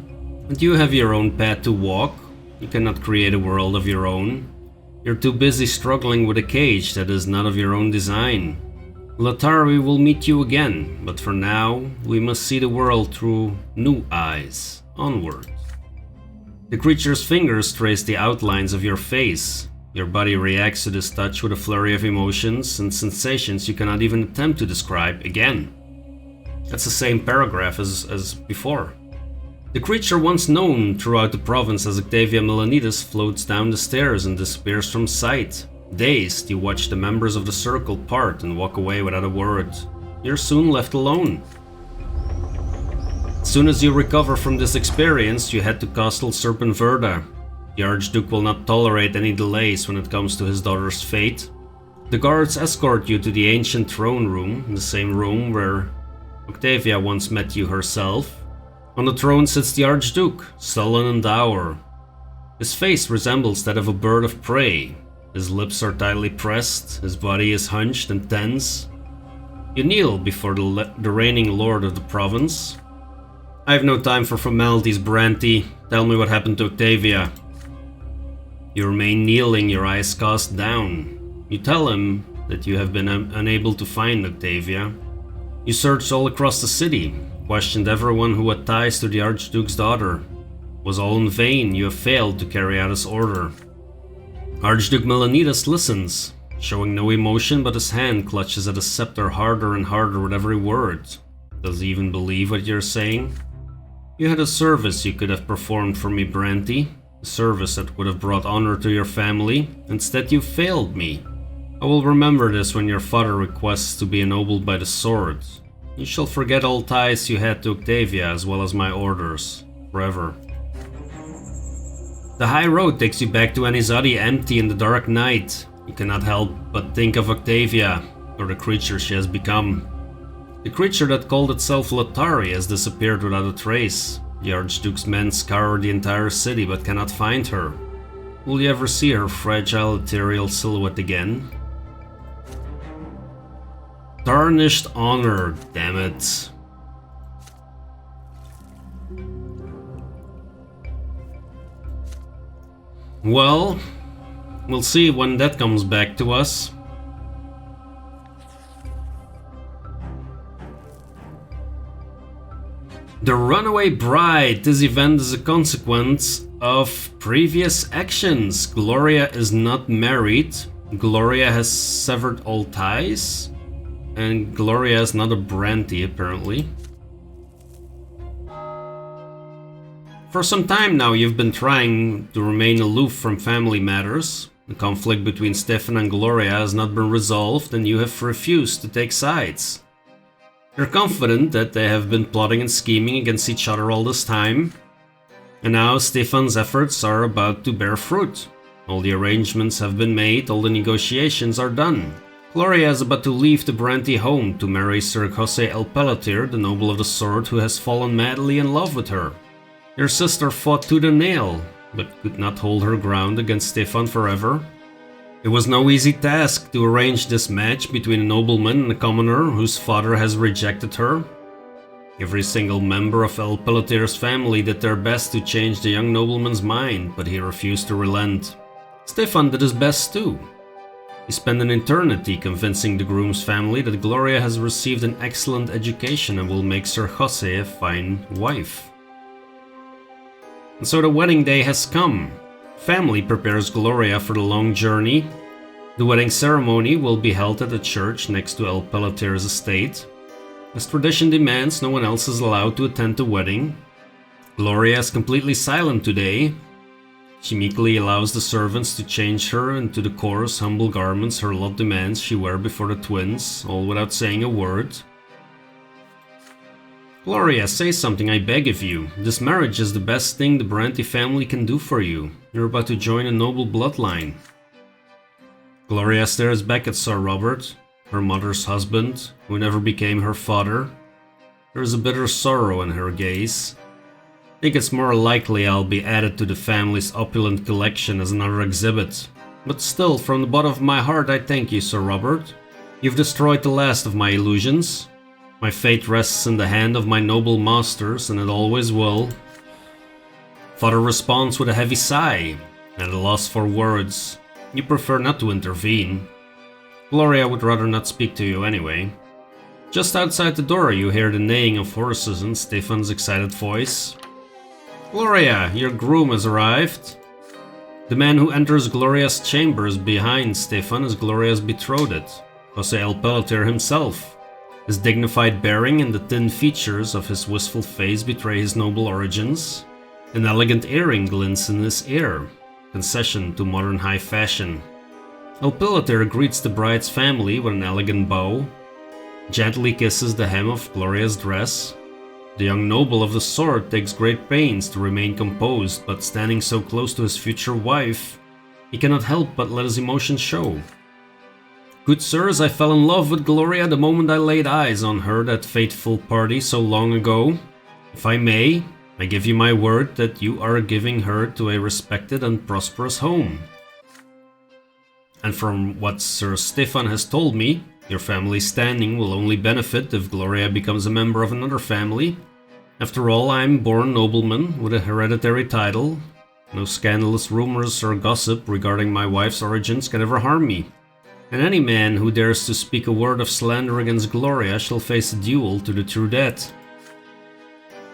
And you have your own path to walk. You cannot create a world of your own. You're too busy struggling with a cage that is not of your own design. La-Tari will meet you again, but for now, we must see the world through new eyes. Onward. The creature's fingers trace the outlines of your face. Your body reacts to this touch with a flurry of emotions and sensations you cannot even attempt to describe again. That's the same paragraph as before. The creature once known throughout the province as Octavia Melanides floats down the stairs and disappears from sight. Dazed, you watch the members of the circle part and walk away without a word. You're soon left alone. As soon as you recover from this experience, you head to Castle Serpenverda. The Archduke will not tolerate any delays when it comes to his daughter's fate. The guards escort you to the ancient throne room, the same room where Octavia once met you herself. On the throne sits the Archduke, sullen and dour. His face resembles that of a bird of prey. His lips are tightly pressed, his body is hunched and tense. You kneel before the reigning lord of the province. I have no time for formalities, Brante. Tell me what happened to Octavia. You remain kneeling, your eyes cast down. You tell him that you have been unable to find Octavia. You searched all across the city, questioned everyone who had ties to the Archduke's daughter. It was all in vain, you have failed to carry out his order. Archduke Melanides listens, showing no emotion, but his hand clutches at his scepter harder and harder with every word. Does he even believe what you're saying? You had a service you could have performed for me, Brante. A service that would have brought honor to your family. Instead, you failed me. I will remember this when your father requests to be ennobled by the sword. You shall forget all ties you had to Octavia as well as my orders. Forever. The high road takes you back to Anizadi, empty in the dark night. You cannot help but think of Octavia, or the creature she has become. The creature that called itself La-Tari has disappeared without a trace. The Archduke's men scour the entire city but cannot find her. Will you ever see her fragile ethereal silhouette again? Tarnished honor, damn it. Well, we'll see when that comes back to us. The runaway bride. This event is a consequence of previous actions. Gloria is not married. Gloria has severed all ties. And Gloria is not a Brante, apparently. For some time now, you've been trying to remain aloof from family matters. The conflict between Stefan and Gloria has not been resolved, and you have refused to take sides. You're confident that they have been plotting and scheming against each other all this time. And now Stefan's efforts are about to bear fruit. All the arrangements have been made, all the negotiations are done. Gloria is about to leave the Brante home to marry Sir Jose El Pelatir, the noble of the sword who has fallen madly in love with her. Your sister fought tooth and nail, but could not hold her ground against Stefan forever. It was no easy task to arrange this match between a nobleman and a commoner whose father has rejected her. Every single member of El Pelatir's family did their best to change the young nobleman's mind, but he refused to relent. Stefan did his best too. He spent an eternity convincing the groom's family that Gloria has received an excellent education and will make Sir Jose a fine wife. And so the wedding day has come. Family prepares Gloria for the long journey. The wedding ceremony will be held at a church next to El Pelatir's estate. As tradition demands, no one else is allowed to attend the wedding. Gloria is completely silent today. She meekly allows the servants to change her into the coarse, humble garments her lot demands she wear before the twins, all without saying a word. Gloria, say something, I beg of you. This marriage is the best thing the Brante family can do for you. You're about to join a noble bloodline. Gloria stares back at Sir Robert, her mother's husband, who never became her father. There is a bitter sorrow in her gaze. I think it's more likely I'll be added to the family's opulent collection as another exhibit. But still, from the bottom of my heart, I thank you, Sir Robert. You've destroyed the last of my illusions. My fate rests in the hand of my noble masters, and it always will. Father responds with a heavy sigh, at a loss for words. You prefer not to intervene. Gloria would rather not speak to you anyway. Just outside the door, you hear the neighing of horses and Stefan's excited voice. Gloria, your groom has arrived. The man who enters Gloria's chambers behind Stefan is Gloria's betrothed, Jose El Pelletier himself. His dignified bearing and the thin features of his wistful face betray his noble origins. An elegant earring glints in his ear, concession to modern high fashion. El Pelletier greets the bride's family with an elegant bow, gently kisses the hem of Gloria's dress. The young noble of the sword takes great pains to remain composed, but standing so close to his future wife, he cannot help but let his emotions show. Good sirs, I fell in love with Gloria the moment I laid eyes on her at that fateful party so long ago. If I may, I give you my word that you are giving her to a respected and prosperous home. And from what Sir Stefan has told me, your family's standing will only benefit if Gloria becomes a member of another family. After all, I am born nobleman with a hereditary title. No scandalous rumors or gossip regarding my wife's origins can ever harm me. And any man who dares to speak a word of slander against Gloria shall face a duel to the true death.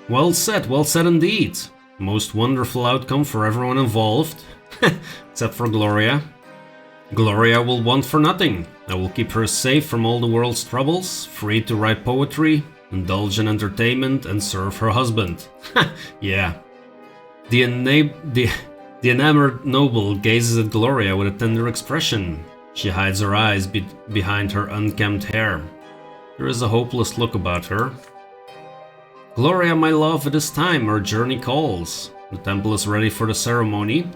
Well said indeed. Most wonderful outcome for everyone involved. Except for Gloria. Gloria will want for nothing. I will keep her safe from all the world's troubles, free to write poetry, indulge in entertainment, and serve her husband. Yeah. The enamored noble gazes at Gloria with a tender expression. She hides her eyes behind her unkempt hair. There is a hopeless look about her. Gloria, my love, it is time, our journey calls. The temple is ready for the ceremony.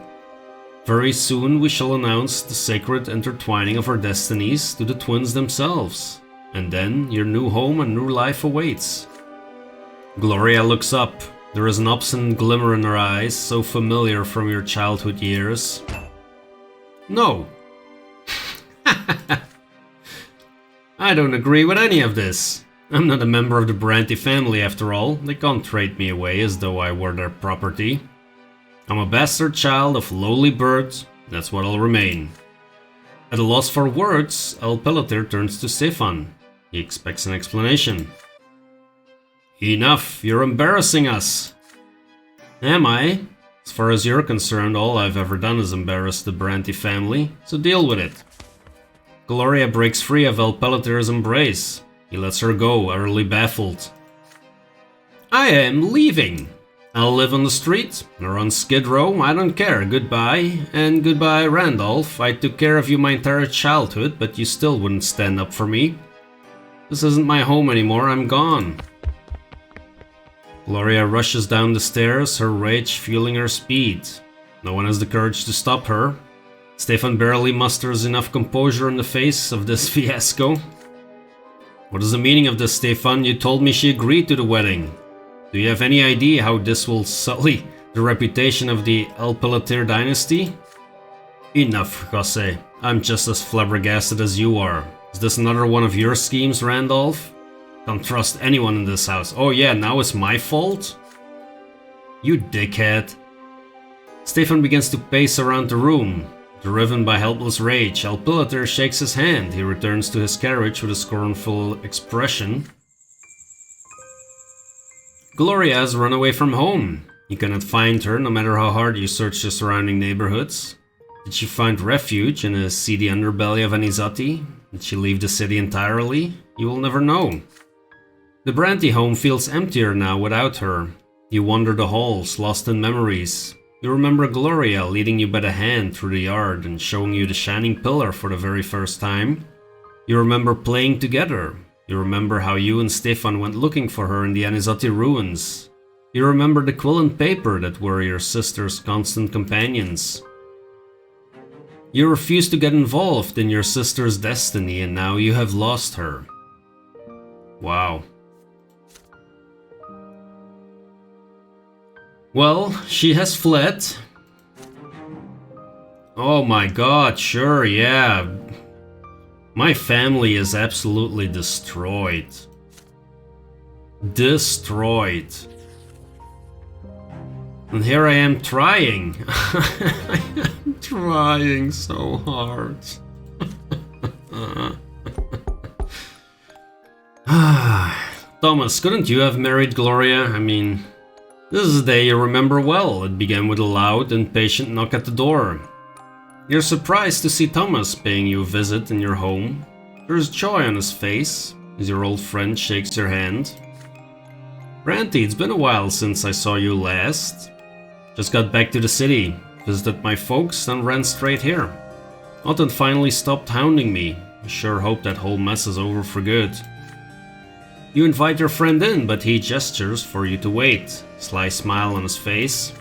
Very soon we shall announce the sacred intertwining of our destinies to the twins themselves. And then your new home and new life awaits. Gloria looks up. There is an obscene glimmer in her eyes, so familiar from your childhood years. No. I don't agree with any of this. I'm not a member of the Brante family after all. They can't trade me away as though I were their property. I'm a bastard child of lowly birth, that's what I'll remain. At a loss for words, El Pelletier turns to Stefan. He expects an explanation. Enough, you're embarrassing us. Am I? As far as you're concerned, all I've ever done is embarrass the Brante family, so deal with it. Gloria breaks free of El Pelletier's embrace. He lets her go, utterly baffled. I am leaving. I'll live on the street, or on Skid Row, I don't care, goodbye. And goodbye, Randolph. I took care of you my entire childhood, but you still wouldn't stand up for me. This isn't my home anymore, I'm gone. Gloria rushes down the stairs, her rage fueling her speed. No one has the courage to stop her. Stefan barely musters enough composure in the face of this fiasco. What is the meaning of this, Stefan? You told me she agreed to the wedding. Do you have any idea how this will sully the reputation of the El Pelletier dynasty? Enough, Jose. I'm just as flabbergasted as you are. Is this another one of your schemes, Randolph? Don't trust anyone in this house. Oh yeah, now it's my fault? You dickhead. Stefan begins to pace around the room. Driven by helpless rage, El Pelletier shakes his hand. He returns to his carriage with a scornful expression. Gloria has run away from home. You cannot find her no matter how hard you search the surrounding neighborhoods. Did she find refuge in the seedy underbelly of Anizzati? Did she leave the city entirely? You will never know. The Brante home feels emptier now without her. You wander the halls, lost in memories. You remember Gloria leading you by the hand through the yard and showing you the shining pillar for the very first time. You remember playing together. You remember how you and Stefan went looking for her in the Anizzati ruins. You remember the quill and paper that were your sister's constant companions. You refused to get involved in your sister's destiny and now you have lost her. Wow. Well, she has fled. Oh my god, sure, yeah. My family is absolutely destroyed. Destroyed. And here I am trying. I am trying so hard. Thomas, couldn't you have married Gloria? I mean, this is a day you remember well. It began with a loud, impatient knock at the door. You're surprised to see Thomas paying you a visit in your home. There's joy on his face as your old friend shakes your hand. Brante, it's been a while since I saw you last. Just got back to the city, visited my folks, and ran straight here. Otton finally stopped hounding me. I sure hope that whole mess is over for good. You invite your friend in, but he gestures for you to wait. Sly smile on his face.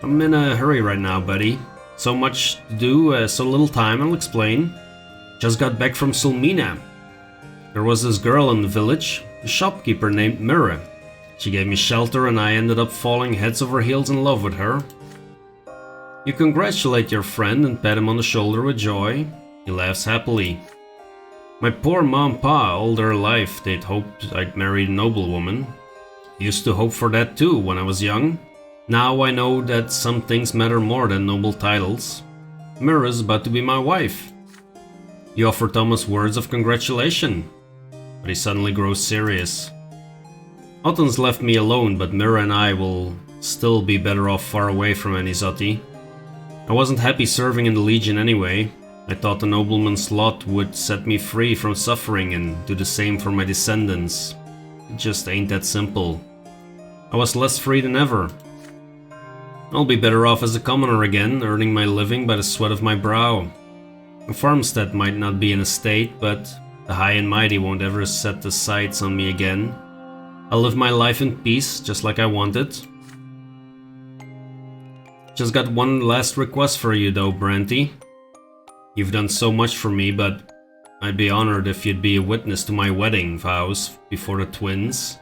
I'm in a hurry right now, buddy. So much to do, so little time, I'll explain. Just got back from Sulmina. There was this girl in the village, a shopkeeper named Mira. She gave me shelter and I ended up falling heads over heels in love with her. You congratulate your friend and pat him on the shoulder with joy. He laughs happily. My poor mom and pa, all their life, they'd hoped I'd marry a noblewoman. Used to hope for that too when I was young. Now I know that some things matter more than noble titles. Mira's about to be my wife. You offer Thomas words of congratulation, but he suddenly grows serious. Otton's left me alone, but Mira and I will still be better off far away from Anisotti. I wasn't happy serving in the Legion anyway. I thought the nobleman's lot would set me free from suffering and do the same for my descendants. It just ain't that simple. I was less free than ever. I'll be better off as a commoner again, earning my living by the sweat of my brow. A farmstead might not be an estate, but the high and mighty won't ever set the sights on me again. I'll live my life in peace, just like I wanted. Just got one last request for you though, Brante. You've done so much for me, but I'd be honored if you'd be a witness to my wedding vows before the twins.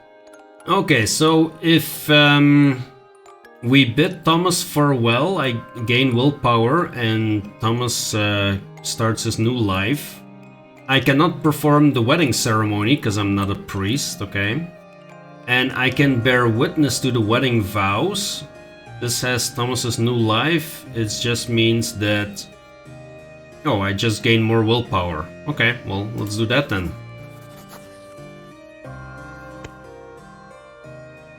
Okay, so if we bid Thomas farewell, I gain willpower and Thomas starts his new life. I cannot perform the wedding ceremony because I'm not a priest, okay? And I can bear witness to the wedding vows. This has Thomas's new life. It just means that... Oh, I just gain more willpower. Okay, well, let's do that then.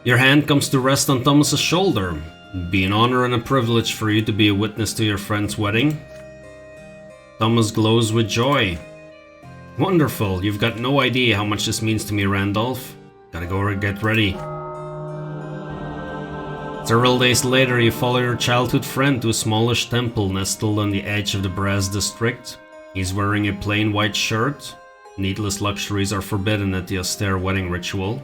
Your hand comes to rest on Thomas's shoulder. It'd be an honor and a privilege for you to be a witness to your friend's wedding. Thomas glows with joy. Wonderful, you've got no idea how much this means to me, Randolph. Gotta go get ready. Several days later, you follow your childhood friend to a smallish temple nestled on the edge of the Brass District. He's wearing a plain white shirt. Needless luxuries are forbidden at the austere wedding ritual.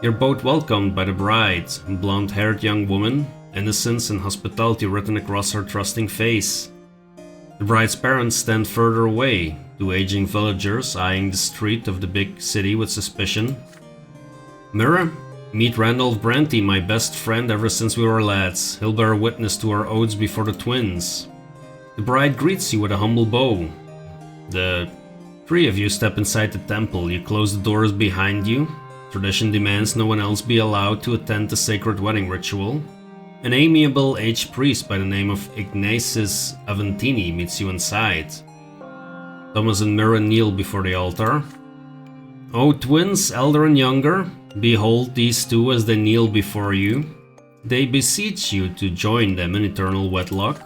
You're both welcomed by the bride, a blonde-haired young woman, innocence and hospitality written across her trusting face. The bride's parents stand further away, two aging villagers eyeing the street of the big city with suspicion. Mira, meet Randolph Brante, my best friend ever since we were lads. He'll bear witness to our oaths before the twins. The bride greets you with a humble bow. The three of you step inside the temple. You close the doors behind you. Tradition demands no one else be allowed to attend the sacred wedding ritual. An amiable aged priest by the name of Ignatius Aventini meets you inside. Thomas and Mira kneel before the altar. O twins, elder and younger, behold these two as they kneel before you. They beseech you to join them in eternal wedlock.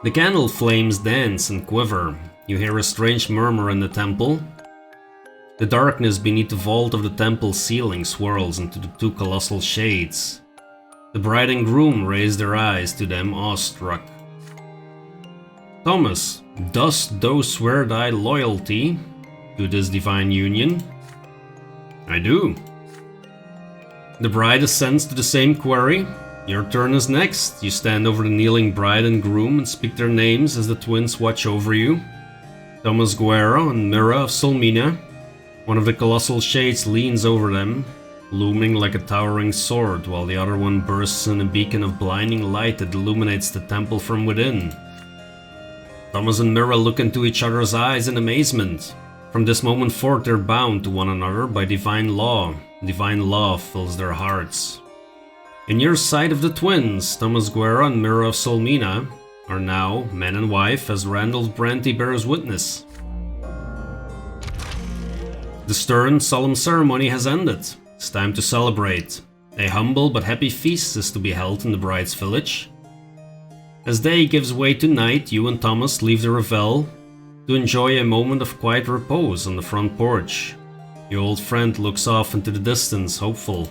The candle flames dance and quiver. You hear a strange murmur in the temple. The darkness beneath the vault of the temple ceiling swirls into the two colossal shades. The bride and groom raise their eyes to them awestruck. Thomas, dost thou swear thy loyalty to this divine union? I do. The bride assents to the same query. Your turn is next. You stand over the kneeling bride and groom and speak their names as the twins watch over you. Thomas Guerra and Mira of Sulmina. One of the colossal shades leans over them, looming like a towering sword, while the other one bursts in a beacon of blinding light that illuminates the temple from within. Thomas and Mira look into each other's eyes in amazement. From this moment forth, they're bound to one another by divine law. Divine love fills their hearts. In your sight of the twins, Thomas Guerra and Mira of Sulmina are now man and wife as Randolph Brante bears witness. The stern, solemn ceremony has ended. It's time to celebrate. A humble but happy feast is to be held in the bride's village. As day gives way to night, you and Thomas leave the revel to enjoy a moment of quiet repose on the front porch. Your old friend looks off into the distance, hopeful.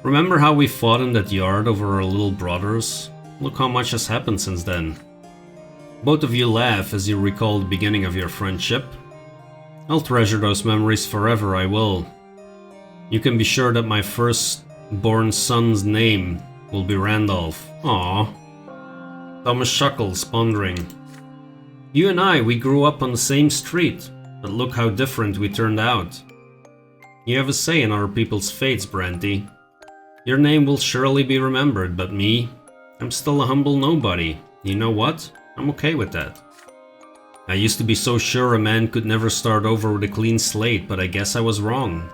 Remember how we fought in that yard over our little brothers? Look how much has happened since then. Both of you laugh as you recall the beginning of your friendship. I'll treasure those memories forever, I will. You can be sure that my first-born son's name will be Randolph. Aww. Thomas chuckles, pondering. You and I, we grew up on the same street, but look how different we turned out. You have a say in other people's fates, Brante. Your name will surely be remembered, but me, I'm still a humble nobody. You know what? I'm okay with that. I used to be so sure a man could never start over with a clean slate, but I guess I was wrong.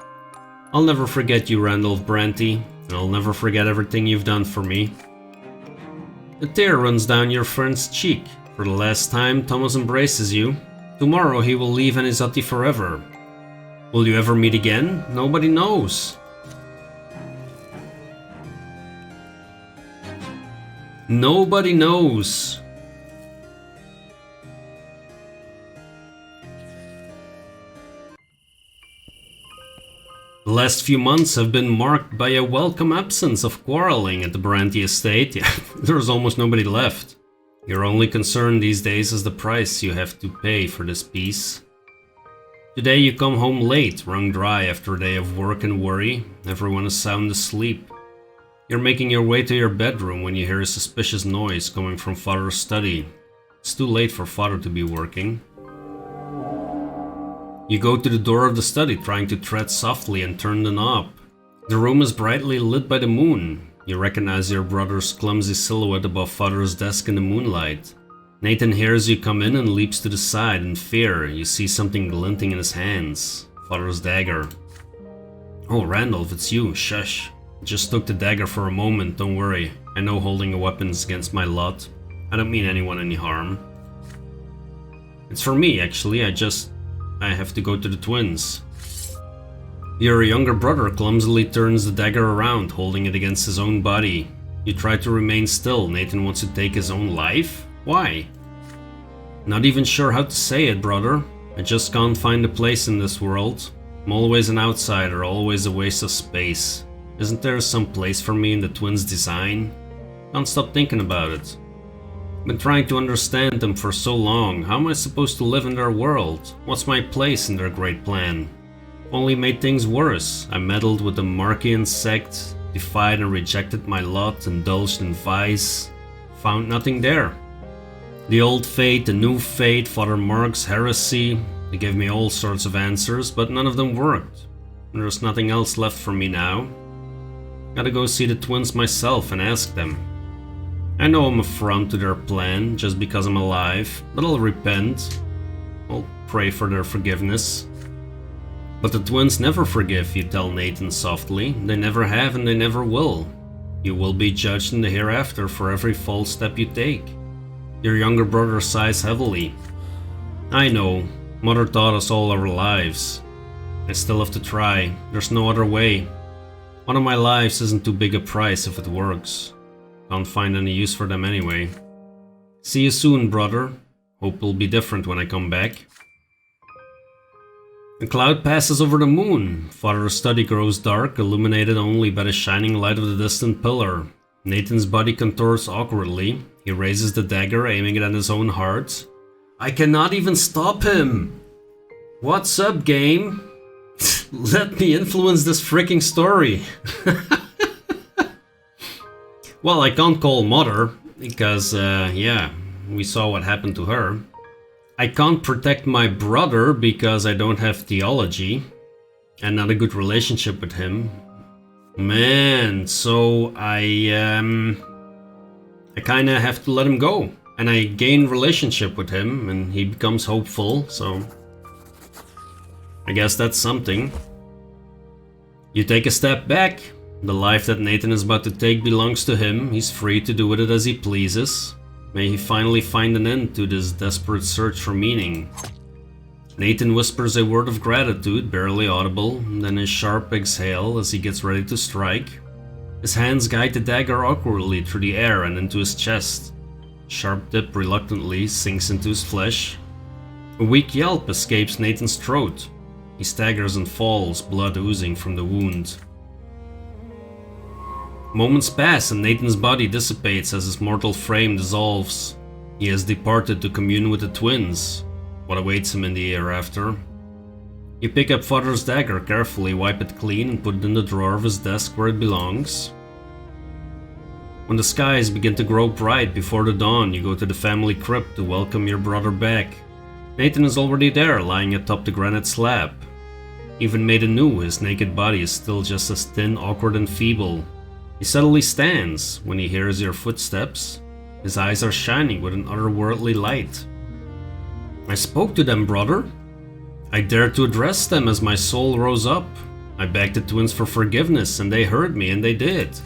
I'll never forget you, Randolph Brante, and I'll never forget everything you've done for me. A tear runs down your friend's cheek. For the last time, Thomas embraces you. Tomorrow he will leave Anisotti forever. Will you ever meet again? Nobody knows. Nobody knows. The last few months have been marked by a welcome absence of quarreling at the Brante estate. Yeah, there's almost nobody left. Your only concern these days is the price you have to pay for this peace. Today you come home late, wrung dry after a day of work and worry. Everyone is sound asleep. You're making your way to your bedroom when you hear a suspicious noise coming from Father's study. It's too late for Father to be working. You go to the door of the study, trying to tread softly and turn the knob. The room is brightly lit by the moon. You recognize your brother's clumsy silhouette above Father's desk in the moonlight. Nathan hears you come in and leaps to the side in fear. You see something glinting in his hands. Father's dagger. Oh, Randolph, it's you. Shush. Just took the dagger for a moment, don't worry. I know holding a weapon is against my lot. I don't mean anyone any harm. It's for me, actually. I have to go to the twins. Your younger brother clumsily turns the dagger around, holding it against his own body. You try to remain still. Nathan wants to take his own life? Why? Not even sure how to say it, brother. I just can't find a place in this world. I'm always an outsider, always a waste of space. Isn't there some place for me in the twins' design? Can't stop thinking about it. Been trying to understand them for so long. How am I supposed to live in their world? What's my place in their great plan? Only made things worse. I meddled with the Markian sect, defied and rejected my lot, indulged in vice. Found nothing there. The old fate, the new fate, Father Mark's heresy. They gave me all sorts of answers, but none of them worked. There's nothing else left for me now. Gotta go see the twins myself and ask them. I know I'm a front to their plan just because I'm alive, but I'll repent. I'll pray for their forgiveness. But the twins never forgive, you tell Nathan softly. They never have and they never will. You will be judged in the hereafter for every false step you take. Your younger brother sighs heavily. I know, Mother taught us all our lives. I still have to try, there's no other way. One of my lives isn't too big a price if it works. Can't find any use for them anyway. See you soon, brother. Hope it'll be different when I come back. A cloud passes over the moon. Father's study grows dark, illuminated only by the shining light of the distant pillar. Nathan's body contorts awkwardly. He raises the dagger, aiming it at his own heart. I cannot even stop him! What's up, game? Let me influence this freaking story. Well, I can't call Mother, because, yeah, we saw what happened to her. I can't protect my brother because I don't have theology and not a good relationship with him. Man, so I kinda have to let him go. And I gain relationship with him and he becomes hopeful, so I guess that's something. You take a step back. The life that Nathan is about to take belongs to him. He's free to do with it as he pleases. May he finally find an end to this desperate search for meaning. Nathan whispers a word of gratitude, barely audible, then a sharp exhale as he gets ready to strike. His hands guide the dagger awkwardly through the air and into his chest. Sharp dip reluctantly sinks into his flesh. A weak yelp escapes Nathan's throat. He staggers and falls, blood oozing from the wound. Moments pass and Nathan's body dissipates as his mortal frame dissolves. He has departed to commune with the twins. What awaits him in the hereafter? You pick up Father's dagger carefully, wipe it clean and put it in the drawer of his desk where it belongs. When the skies begin to grow bright before the dawn, you go to the family crypt to welcome your brother back. Nathan is already there, lying atop the granite slab. Even made anew, his naked body is still just as thin, awkward and feeble. He suddenly stands when he hears your footsteps. His eyes are shining with an otherworldly light. I spoke to them, brother. I dared to address them as my soul rose up. I begged the twins for forgiveness and they heard me and they did.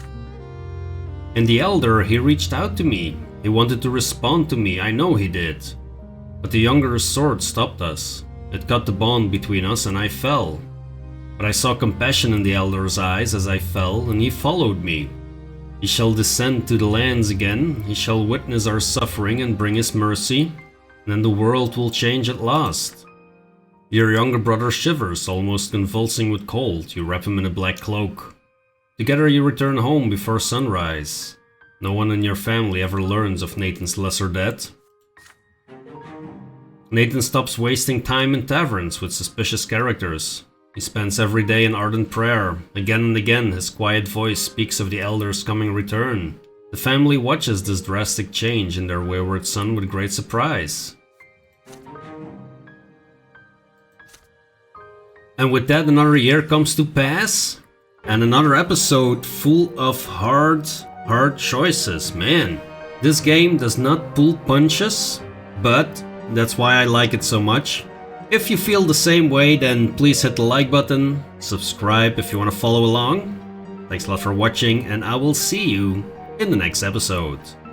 And the elder, he reached out to me. He wanted to respond to me, I know he did. But the younger's sword stopped us. It cut the bond between us and I fell. But I saw compassion in the elder's eyes as I fell and he followed me. He shall descend to the lands again, he shall witness our suffering and bring his mercy, and then the world will change at last. Your younger brother shivers, almost convulsing with cold. You wrap him in a black cloak. Together you return home before sunrise. No one in your family ever learns of Nathan's lesser debt. Nathan stops wasting time in taverns with suspicious characters. He spends every day in ardent prayer. Again and again his quiet voice speaks of the elder's coming return. The family watches this drastic change in their wayward son with great surprise. And with that, another year comes to pass, and another episode full of hard choices. Man, this game does not pull punches, but that's why I like it so much. If you feel the same way, then please hit the like button, subscribe if you want to follow along. Thanks a lot for watching, and I will see you in the next episode.